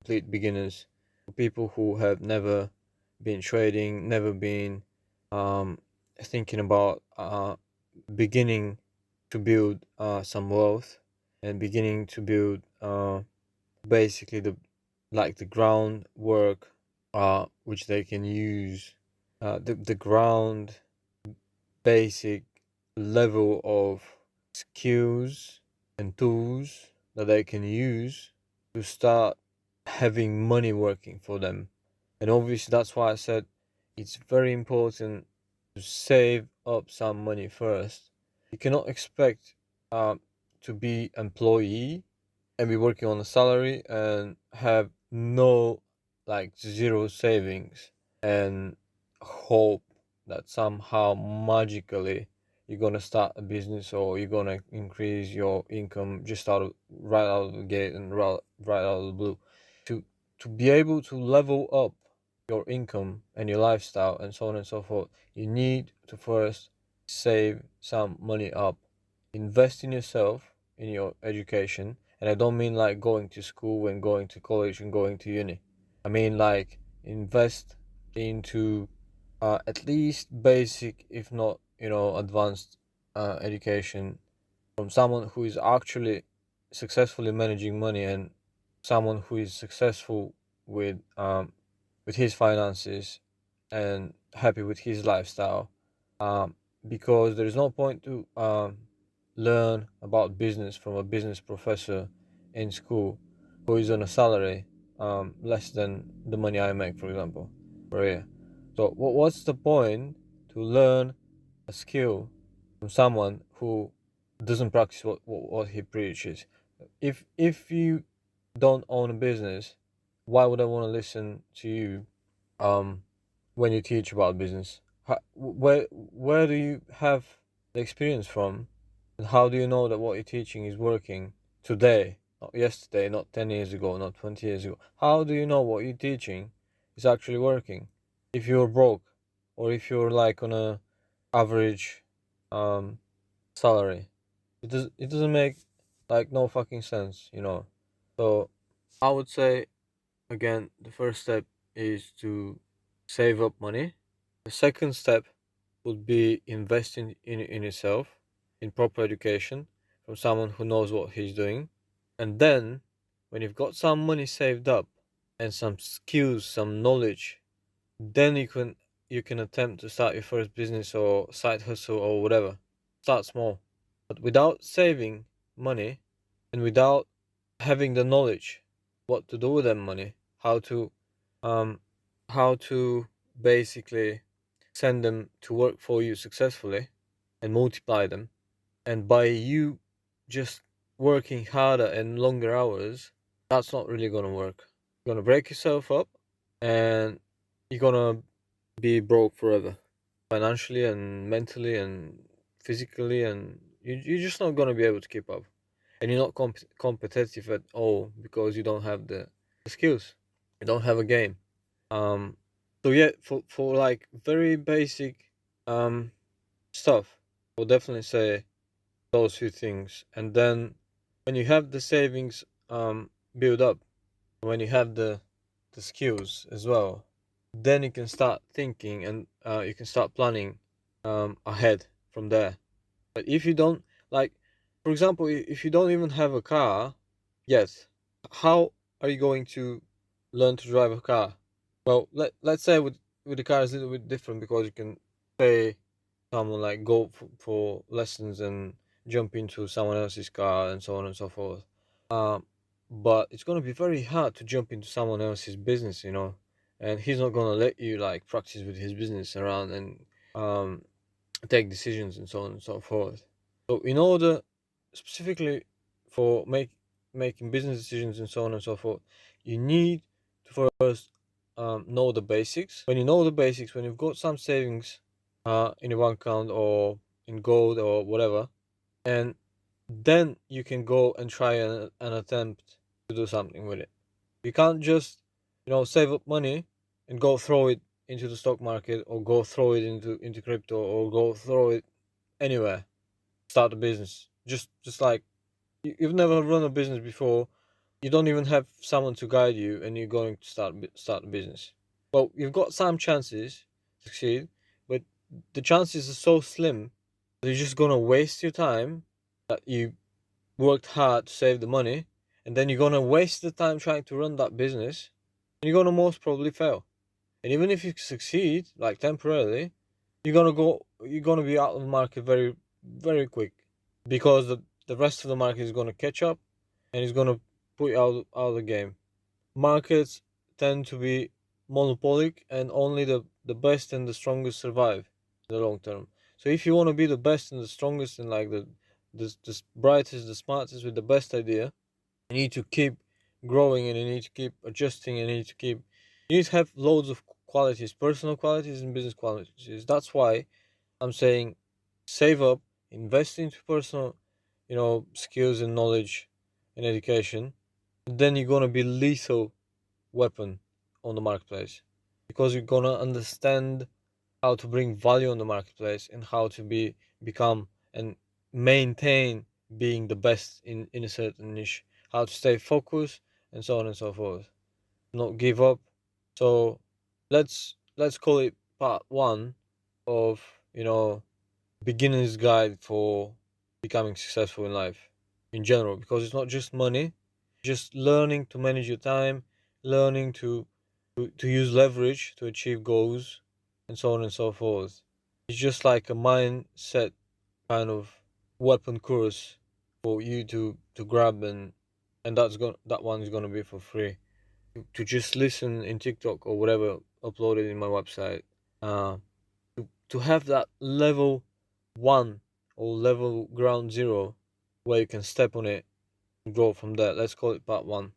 complete beginners, for people who have never been trading, never been um, thinking about beginning to build some wealth and beginning to build basically the groundwork which they can use, the ground basic level of skills and tools that they can use to start having money working for them. And obviously, that's why I said it's very important to save up some money first. You cannot expect um, to be employee and be working on a salary and have no, like, zero savings and hope that somehow magically you're gonna start a business or you're gonna increase your income just right out of the gate and right out of the blue. To be able to level up your income and your lifestyle and so on and so forth, you need to first save some money up, invest in yourself, in your education. And I don't mean like going to school and going to college and going to uni. I mean like invest into at least basic, if not, advanced education from someone who is actually successfully managing money and someone who is successful with his finances and happy with his lifestyle. Um, because there is no point to learn about business from a business professor in school who is on a salary less than the money I make, for example, per year. So what's the point to learn a skill from someone who doesn't practice what he preaches? If you don't own a business, why would I want to listen to you um when you teach about business? Where do you have the experience from, and how do you know that what you're teaching is working today, not yesterday, not 10 years ago, not 20 years ago? How do you know what you're teaching is actually working if you're broke, or if you're like on a average um salary? It doesn't make like no fucking sense. So I would say, again, the first step is to save up money. The second step would be investing in yourself, in proper education from someone who knows what he's doing. And then, when you've got some money saved up and some skills, some knowledge, then you can attempt to start your first business or side hustle or whatever. Start small. But without saving money and without having the knowledge what to do with that money, um how to basically send them to work for you successfully and multiply them, and by you just working harder and longer hours, that's not really gonna work. You're gonna break yourself up, and you're gonna be broke forever, financially and mentally and physically, and you're just not gonna be able to keep up, and you're not competitive at all because you don't have the skills, you don't have a game. um so yeah, for like very basic um stuff, I'll definitely say those few things. And then when you have the savings build up, when you have the skills as well, then you can start thinking, and you can start planning ahead from there. But if you don't, like, for example, if you don't even have a car yet, how are you going to learn to drive a car? Well, let's say with the car is a little bit different because you can pay someone, like go for lessons and jump into someone else's car and so on and so forth. Um, but it's gonna be very hard to jump into someone else's business, and he's not gonna let you like practice with his business around and um take decisions and so on and so forth. So in order specifically for making business decisions and so on and so forth, you need to first know the basics. When you know the basics, when you've got some savings in your bank account or in gold or whatever, and then you can go and try an attempt to do something with it. You can't just save up money and go throw it into the stock market, or go throw it into crypto, or go throw it anywhere. Start a business. Just like you've never run a business before. You don't even have someone to guide you, and you're going to start a business. Well, you've got some chances to succeed, but the chances are so slim that you're just gonna waste your time that you worked hard to save the money, and then you're gonna waste the time trying to run that business, and you're gonna most probably fail. And even if you succeed, like temporarily, you're gonna be out of the market very, very quick, because the rest of the market is gonna catch up, and it's gonna put you out of the game. Markets tend to be monopolic, and only the best and the strongest survive in the long term. So if you want to be the best and the strongest and like the brightest, the smartest with the best idea, you need to keep growing, and you need to keep adjusting, and you need to have loads of qualities, personal qualities and business qualities. That's why I'm saying save up, invest into personal, skills and knowledge and education. Then you're gonna be lethal weapon on the marketplace, because you're gonna understand how to bring value on the marketplace, and how to become and maintain being the best in a certain niche, how to stay focused, and so on and so forth. Not give up. So let's call it part one of beginner's guide for becoming successful in life in general, because it's not just money, just learning to manage your time, learning to use leverage to achieve goals, and so on and so forth. It's just like a mindset kind of weapon course for you to grab, and that one is gonna be for free. To just listen in TikTok or whatever uploaded in my website. Uh, to have that level one or level ground zero where you can step on it and grow from there. Let's call it part one.